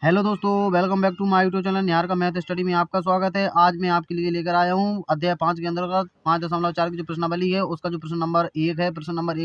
Hello दोस्तों, welcome back to my YouTube channel Nihar का math study में आपका स्वागत है। आज मैं आपके लिए लेकर आया हूं अध्याय 5 के अंतर्गत 5.4 की जो प्रश्नावली है उसका जो प्रश्न नंबर 1 है। प्रश्न नंबर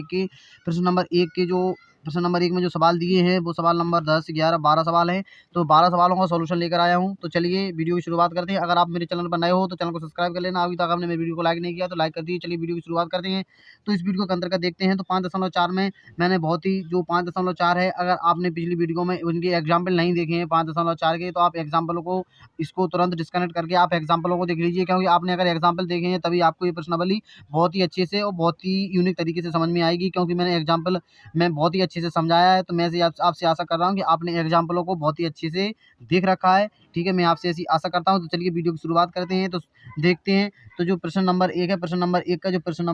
1 में जो सवाल दिए हैं वो सवाल नंबर 10, 11, 12 सवाल हैं। तो 12 सवालों का सॉल्यूशन लेकर आया हूं। तो चलिए वीडियो की शुरुआत करते हैं। अगर आप मेरे चैनल पर नए हो तो चैनल को सब्सक्राइब कर लेना। अभी तक आपने मेरी वीडियो को लाइक नहीं किया तो लाइक कर दीजिए। चलिए वीडियो की शुरुआत करते हैं। तो इस वीडियो के अंतर्गत देखते हैं। तो 5.4 में मैंने बहुत ही जो 5.4 है, अगर आपने पिछली वीडियो में उनके एग्जाम्पल नहीं देखे हैं 5.4 के, तो आप एग्जाम्पलों को इसको तुरंत डिस्कनेक्ट करके आप एग्जाम्पलों को देख लीजिए, क्योंकि आपने अगर एग्जाम्पल देखे हैं तभी आपको ये प्रश्नावली बहुत ही अच्छे से और बहुत ही यूनिक तरीके से समझ में आएगी। क्योंकि मैंने एग्जाम्पल में बहुत ही अच्छे से समझाया है, तो मैं आपसे आशा कर रहा हूँ कि आपने एग्जाम्पलों को बहुत ही अच्छे से देख रखा है। ठीक है, मैं आपसे ऐसी आशा करता हूँ। तो चलिए वीडियो की शुरुआत करते हैं। तो देखते हैं। तो जो प्रश्न नंबर 1 है, प्रश्न नंबर 1 का जो प्रश्न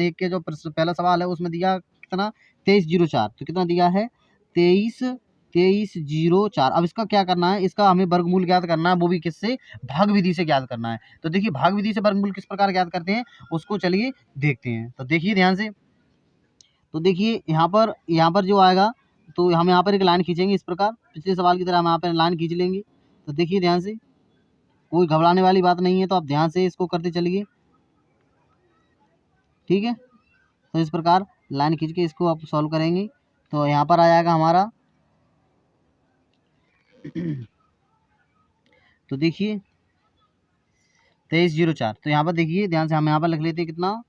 1 के जो पहला सवाल है उसमें दिया कितना 2304। तो कितना दिया है 2304। अब इसका क्या करना है, इसका हमें वर्गमूल ज्ञात करना है, वो भी किससे, भाग विधि से ज्ञात करना है। तो देखिए भाग विधि से वर्गमूल किस प्रकार ज्ञात करते हैं उसको चलिए देखते हैं। तो देखिए ध्यान से। तो देखिए यहाँ पर जो आएगा, तो हम यहाँ पर एक लाइन खींचेंगे इस प्रकार, पिछले सवाल की तरह हम यहाँ पर लाइन खींच लेंगे। तो देखिए ध्यान से, कोई घबराने वाली बात नहीं है, तो आप ध्यान से इसको करते चलिए। ठीक है, तो इस प्रकार लाइन खींच के इसको आप सॉल्व करेंगे। तो यहाँ पर आ जाएगा हमारा तो देखिए 2304। तो यहाँ पर देखिए ध्यान से, हम यहाँ पर लिख लेते हैं कितना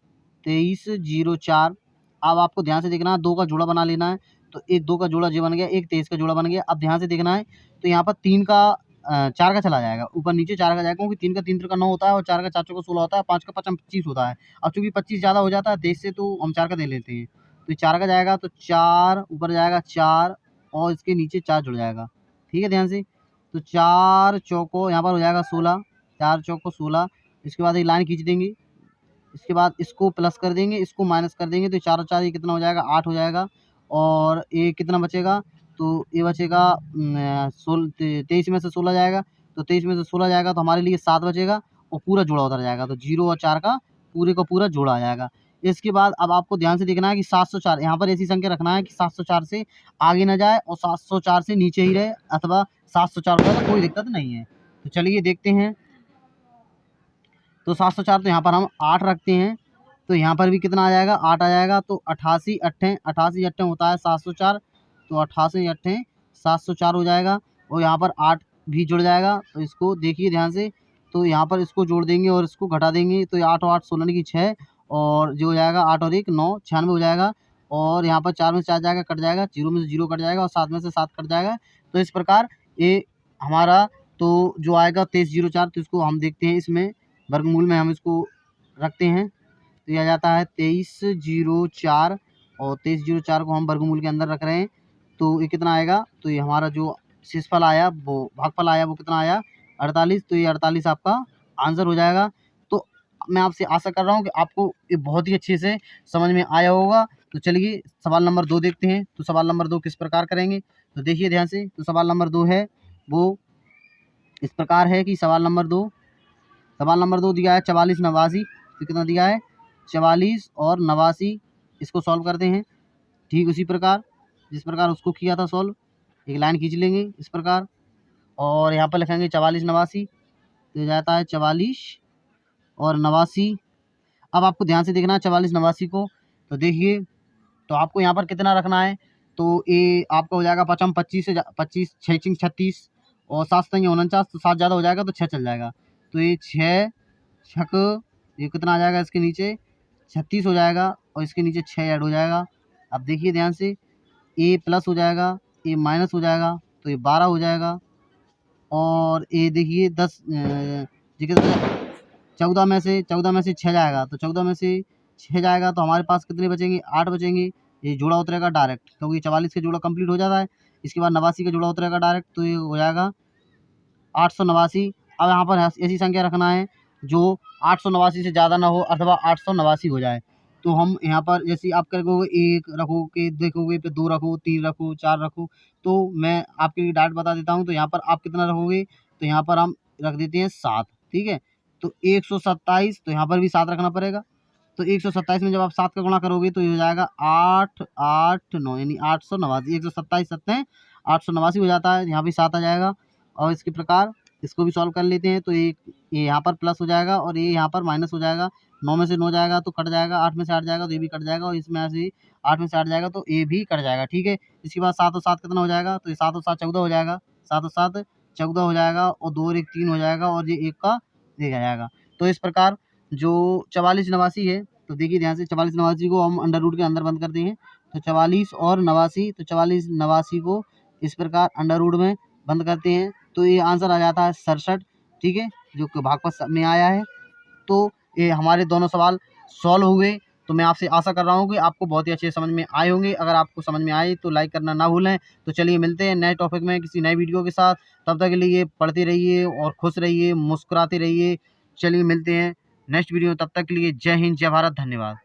2304। अब आपको ध्यान से देखना है, 2 का जोड़ा बना लेना है। तो एक 2 का जोड़ा जो बन गया, एक 23 का जोड़ा बन गया। अब ध्यान से देखना है, तो यहाँ पर 3 का 4 का चला जाएगा, ऊपर नीचे 4 का जाएगा, क्योंकि 3 का 3 त्रिका 9 होता है और 4 का 4 चौका 16 होता है, 5 का 5 25 होता है। अब चूंकि 25 ज़्यादा हो जाता है 23 से, तो हम 4 का दे लेते हैं। तो 4 का जाएगा, तो 4 ऊपर जाएगा 4 और इसके नीचे 4 जुड़ जाएगा। ठीक है, ध्यान से। तो 4 चौको यहाँ पर हो जाएगा 16, 4 चौको 16। इसके बाद एक लाइन खींच देंगे, इसके बाद इसको प्लस कर देंगे, इसको माइनस कर देंगे। तो 4 और 4 ये कितना हो जाएगा 8 हो जाएगा। और ये कितना बचेगा, तो ये बचेगा 23 में से 16 जाएगा। तो 23 में से 16 जाएगा तो हमारे लिए 7 बचेगा और पूरा जोड़ा उधर जाएगा। तो 0 और 4 का पूरे का पूरा जोड़ा आ जाएगा। इसके बाद अब आपको ध्यान से देखना है कि 704, यहाँ पर ऐसी संख्या रखना है कि 704 से आगे ना जाए और 704 से नीचे ही रहे, अथवा 704 का तो कोई दिक्कत नहीं है। तो चलिए देखते हैं। तो 704, तो यहाँ पर हम 8 रखते हैं। तो यहाँ पर भी कितना आ जाएगा 8 आ जाएगा। तो 88 अट्ठे होता है 704। तो 88 अट्ठे 704 हो जाएगा। और यहाँ पर 8 भी जुड़ जाएगा। तो इसको देखिए ध्यान से, तो यहाँ पर इसको जोड़ देंगे और इसको घटा देंगे। तो 8 और 8 16 की 6, और जो हो जाएगा 8 और 1 9 96 हो जाएगा। और यहाँ पर 4 में से 4 जाएगा, कट जाएगा, 0 में से 0 कट जाएगा और 7 में से 7 कट जाएगा। तो इस प्रकार ये हमारा तो जो आएगा 2304। तो इसको हम देखते हैं, इसमें वर्गमूल में हम इसको रखते हैं। तो यह जाता है 2304, और 2304 को हम वर्गमूल के अंदर रख रहे हैं। तो ये कितना आएगा, तो ये हमारा जो शेषफल आया, वो भागफल आया, वो कितना आया 48। तो ये 48 आपका आंसर हो जाएगा। तो मैं आपसे आशा कर रहा हूँ कि आपको ये बहुत ही अच्छे से समझ में आया होगा। तो चलिए सवाल नंबर 2 देखते हैं। तो सवाल नंबर 2 किस प्रकार करेंगे, तो देखिए ध्यान से। तो सवाल नंबर 2 है वो इस प्रकार है कि सवाल नंबर 2 दिया है 44 89। तो कितना दिया है 44 और 89। इसको सॉल्व करते हैं ठीक उसी प्रकार जिस प्रकार उसको किया था सॉल्व। एक लाइन खींच लेंगे इस प्रकार, और यहाँ पर लिखेंगे 44 89। तो जाता है 44 और 89। अब आपको ध्यान से देखना है 44 89 को। तो देखिए, तो आपको यहाँ पर कितना रखना है, तो ये आपका हो जाएगा 25 से 25 6 36 और 7 7 49। तो 7 ज़्यादा हो जाएगा तो 6 चल जाएगा। तो ये 6 छक, ये कितना आ जाएगा इसके नीचे 36 हो जाएगा, और इसके नीचे 6 ऐड हो जाएगा। अब देखिए ध्यान से, ए प्लस हो जाएगा, ए माइनस हो जाएगा, तो ये 12 हो जाएगा। और ये देखिए 10 ये कितना 14 में से 6 जाएगा। तो 14 में से 6 जाएगा तो हमारे पास कितने बचेंगे 8 बचेंगे। ये जोड़ा उतरेगा डायरेक्ट, क्योंकि 44 का जोड़ा कंप्लीट हो जाता है। इसके बाद 89 का जोड़ा उतरेगा डायरेक्ट, तो ये हो जाएगा 889। अब यहाँ पर ऐसी संख्या रखना है जो 889 से ज़्यादा ना हो, अथवा 889 हो जाए। तो हम यहाँ पर जैसे आप करोगे 1 रखोगे, देखोगे, फिर 2 रखो, 3 रखो, 4 रखो। तो मैं आपके लिए डायरेक्ट बता देता हूँ। तो यहाँ पर आप कितना रखोगे, तो यहाँ पर हम रख देते हैं 7। ठीक है, तो 127, तो यहाँ पर भी 7 रखना पड़ेगा। तो 127 में जब आप 7 का गुणा करोगे तो ये हो जाएगा 8 8 9, यानी 889। 127 7 889 हो जाता है, यहाँ भी 7 आ जाएगा। और इसके प्रकार इसको भी सॉल्व कर लेते हैं। तो ये यहाँ पर प्लस हो जाएगा और ये यहाँ पर माइनस हो जाएगा। 9 में से 9 जाएगा तो कट जाएगा, 8 में से 8 जाएगा तो ये भी कट जाएगा और इसमें से 8 में से 8 जाएगा तो ये भी कट जाएगा, ठीक है। इसके बाद 7 और 7 कितना हो जाएगा, तो ये 7 और 7 14 हो जाएगा, 7 और 7 14 हो जाएगा और 2 और 1 3 हो जाएगा और ये 1 का 1 आ जाएगा। तो इस प्रकार जो 44 89 है, तो देखिए ध्यान से 44 89 को हम अंडर रूट के अंदर बंद करते हैं। तो 44 और 89, तो 44 89 को इस प्रकार अंडर रूट में बंद करते हैं तो ये आंसर आ जाता है 67, ठीक है, जो कि भागफल में आया है। तो ये हमारे दोनों सवाल सॉल्व हुए। तो मैं आपसे आशा कर रहा हूँ कि आपको बहुत ही अच्छे समझ में आए होंगे। अगर आपको समझ में आए तो लाइक करना ना भूलें। तो चलिए मिलते हैं नए टॉपिक में किसी नई वीडियो के साथ। तब तक के लिए पढ़ते रहिए और खुश रहिए, मुस्कुराते रहिए। चलिए मिलते हैं नेक्स्ट वीडियो, तब तक के लिए जय हिंद, जय भारत, धन्यवाद।